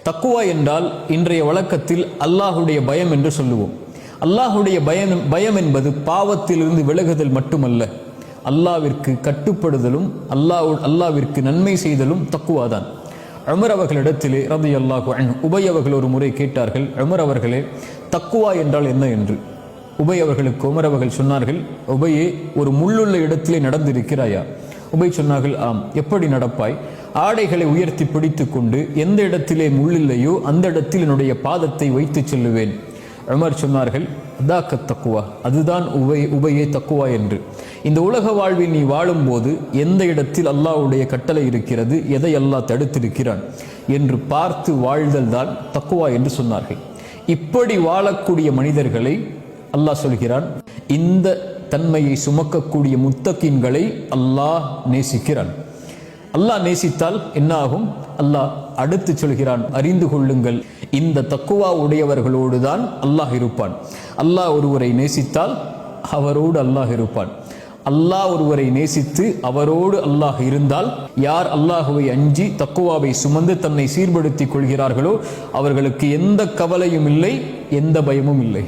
தக்குவா என்றால் இன்றைய வழக்கத்தில் அல்லாஹுடைய பயம் என்று சொல்லுவோம். அல்லாஹுடைய பயம் என்பது பாவத்திலிருந்து விலகுதல் மட்டுமல்ல, அல்லாவிற்கு கட்டுப்படுதலும் அல்லாவிற்கு நன்மை செய்தலும் தக்குவாதான். உமர் அவர்களிடத்திலே ரலியல்லாஹு அன்ஹு உபய் அவர்கள் ஒரு முறை கேட்டார்கள், உமர் அவர்களே, தக்குவா என்றால் என்ன என்று. உபய் அவர்களுக்கு உமர் அவர்கள் சொன்னார்கள், உபையே, ஒரு முள்ளுள்ள இடத்திலே நடந்திருக்கிறாயா? உபை சொன்னார்கள், ஆம். எப்படி நடப்பாய்? ஆடைகளை உயர்த்தி பிடித்து கொண்டு எந்த இடத்திலே முள்ளில்லையோ அந்த இடத்தில் என்னுடைய பாதத்தை வைத்து செல்லுவேன். உமர் சொன்னார்கள், அதாக்க தக்குவா, அதுதான் உபையே தக்குவா என்று. இந்த உலக வாழ்வில் நீ வாழும்போது எந்த இடத்தில் அல்லாஹ்வுடைய கட்டளை இருக்கிறது, எதை அல்லாஹ் தடுத்திருக்கிறான் என்று பார்த்து வாழ்தல் தான் தக்குவா என்று சொன்னார்கள். இப்படி வாழக்கூடிய மனிதர்களை அல்லாஹ் சொல்கிறான், இந்த தன்மையை சுமக்கக்கூடிய முத்தகீன்களை அல்லாஹ் நேசிக்கிறான். அல்லாஹ் நேசித்தால் என்ன ஆகும்? அல்லாஹ் அடுத்து சொல்கிறான், அறிந்து கொள்ளுங்கள், இந்த தக்குவா உடையவர்களோடு தான் அல்லாஹ் இருப்பான். அல்லாஹ் ஒருவரை நேசித்தால் அவரோடு அல்லாஹ் இருப்பான். அல்லாஹ் ஒருவரை நேசித்து அவரோடு அல்லாஹ் இருந்தால், யார் அல்லாஹுவை அஞ்சி தக்குவாவை சுமந்து தன்னை சீர்படுத்திக் கொள்கிறார்களோ அவர்களுக்கு எந்த கவலையும் இல்லை, எந்த பயமும் இல்லை.